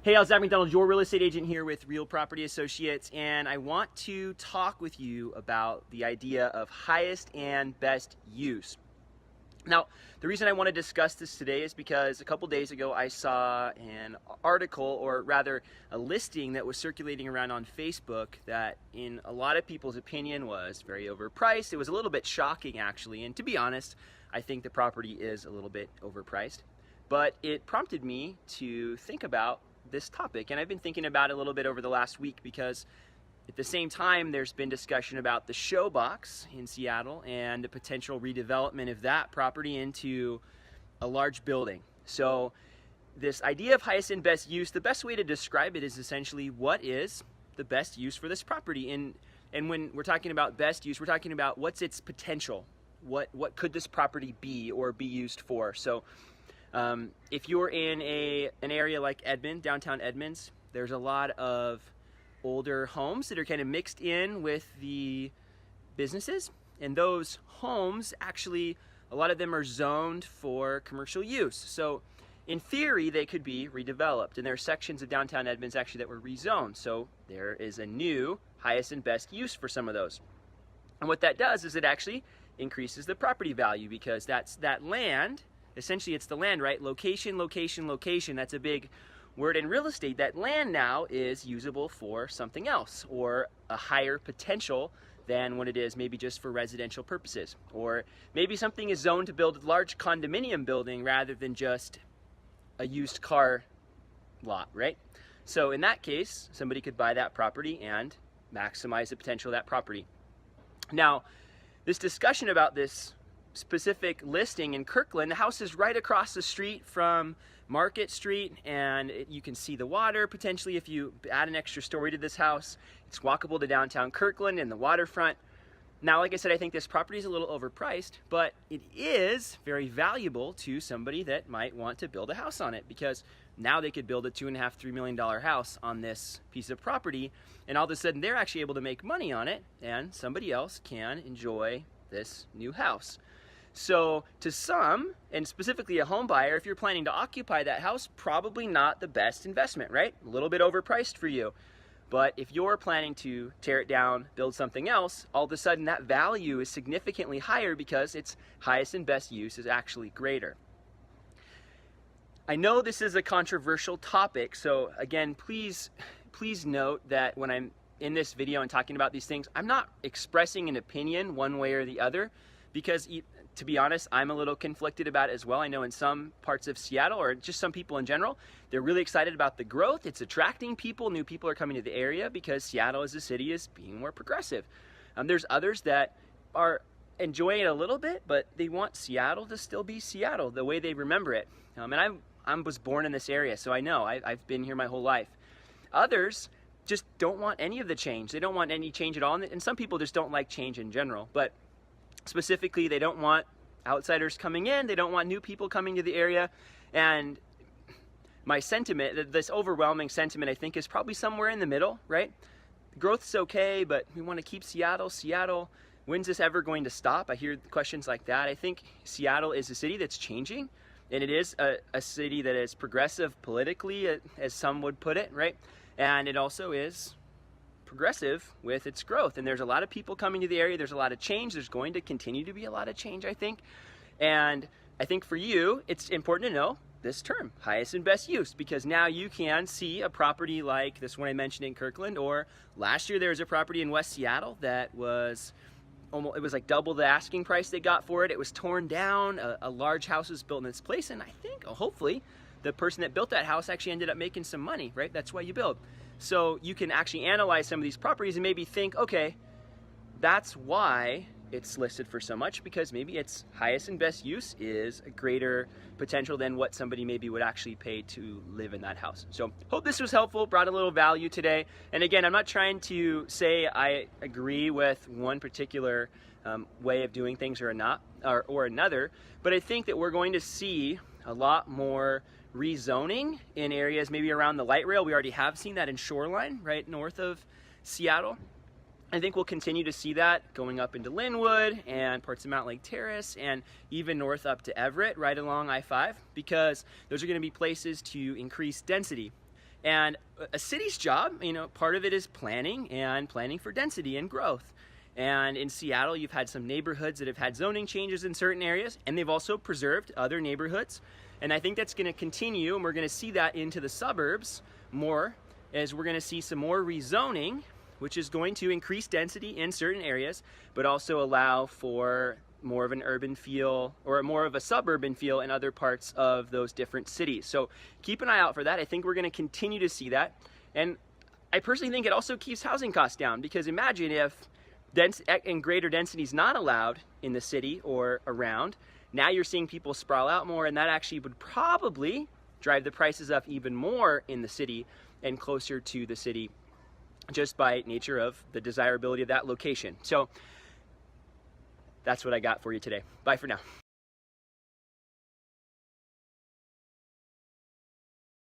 Hey, how's that? McDonald, your real estate agent here with Real Property Associates, and I want to talk with you about the idea of highest and best use. Now, the reason I want to discuss this today is because a couple days ago I saw an article, or rather a listing that was circulating around on Facebook that in a lot of people's opinion was very overpriced. It was a little bit shocking actually, and to be honest, I think the property is a little bit overpriced. But it prompted me to think about this topic, and I've been thinking about it a little bit over the last week because at the same time there's been discussion about the Showbox in Seattle and the potential redevelopment of that property into a large building. So this idea of highest and best use, the best way to describe it is essentially what is the best use for this property. And when we're talking about best use, we're talking about what's its potential. What could this property be or be used for? So if you're in an area like Edmond, downtown Edmonds, there's a lot of older homes that are kind of mixed in with the businesses, and those homes actually, a lot of them are zoned for commercial use. So in theory they could be redeveloped, and there are sections of downtown Edmonds actually that were rezoned, so there is a new highest and best use for some of those. And what that does is it actually increases the property value, because that's that land. Essentially, it's the land, right? Location, location, location. That's a big word in real estate. That land now is usable for something else, or a higher potential than what it is maybe just for residential purposes. Or maybe something is zoned to build a large condominium building rather than just a used car lot, right? So in that case, somebody could buy that property and maximize the potential of that property. Now, this discussion about this specific listing in Kirkland, the house is right across the street from Market Street, and you can see the water potentially if you add an extra story to this house. It's walkable to downtown Kirkland and the waterfront. Now, like I said, I think this property is a little overpriced, but it is very valuable to somebody that might want to build a house on it, because now they could build a $2.5–3 million house on this piece of property, and all of a sudden they're actually able to make money on it, and somebody else can enjoy this new house. So to some, and specifically a home buyer, if you're planning to occupy that house, probably not the best investment, right? A little bit overpriced for you. But if you're planning to tear it down, build something else, all of a sudden that value is significantly higher because its highest and best use is actually greater. I know this is a controversial topic, so again, please note that when I'm in this video and talking about these things, I'm not expressing an opinion one way or the other, because to be honest, I'm a little conflicted about it as well. I know in some parts of Seattle, or just some people in general, they're really excited about the growth. It's attracting people. New people are coming to the area because Seattle as a city is being more progressive. There's others that are enjoying it a little bit, but they want Seattle to still be Seattle the way they remember it. And I was born in this area, so I know. I've been here my whole life. Others just don't want any of the change. They don't want any change at all. And some people just don't like change in general. But specifically, they don't want outsiders coming in, they don't want new people coming to the area. And my sentiment, this overwhelming sentiment, I think is probably somewhere in the middle, right? Growth's okay, but we want to keep Seattle. Seattle, when's this ever going to stop? I hear questions like that. I think Seattle is a city that's changing, and it is a city that is progressive politically, as some would put it, right? And it also is progressive with its growth, and there's a lot of people coming to the area. There's a lot of change. There's going to continue to be a lot of change, I think. And I think for you, it's important to know this term, highest and best use, because now you can see a property like this one I mentioned in Kirkland, or last year there was a property in West Seattle that was almost, it was like double the asking price they got for it. It was torn down. A large house was built in its place, and I think hopefully the person that built that house actually ended up making some money, right? That's why you build. So you can actually analyze some of these properties and maybe think, okay, that's why it's listed for so much, because maybe its highest and best use is a greater potential than what somebody maybe would actually pay to live in that house. So hope this was helpful, brought a little value today. And again, I'm not trying to say I agree with one particular way of doing things or another, but I think that we're going to see a lot more rezoning in areas maybe around the light rail. We already have seen that in Shoreline, right north of Seattle. I think we'll continue to see that going up into Linwood and parts of Mount Lake Terrace, and even north up to Everett, right along I-5, because those are going to be places to increase density. And a city's job, part of it is planning for density and growth. And in Seattle, you've had some neighborhoods that have had zoning changes in certain areas, and they've also preserved other neighborhoods. And I think that's going to continue, and we're going to see that into the suburbs more, as we're going to see some more rezoning, which is going to increase density in certain areas, but also allow for more of an urban feel or more of a suburban feel in other parts of those different cities. So keep an eye out for that. I think we're going to continue to see that. And I personally think it also keeps housing costs down, because imagine if dense and greater density is not allowed in the city or around. Now you're seeing people sprawl out more, and that actually would probably drive the prices up even more in the city and closer to the city, just by nature of the desirability of that location. So that's what I got for you today. Bye for now.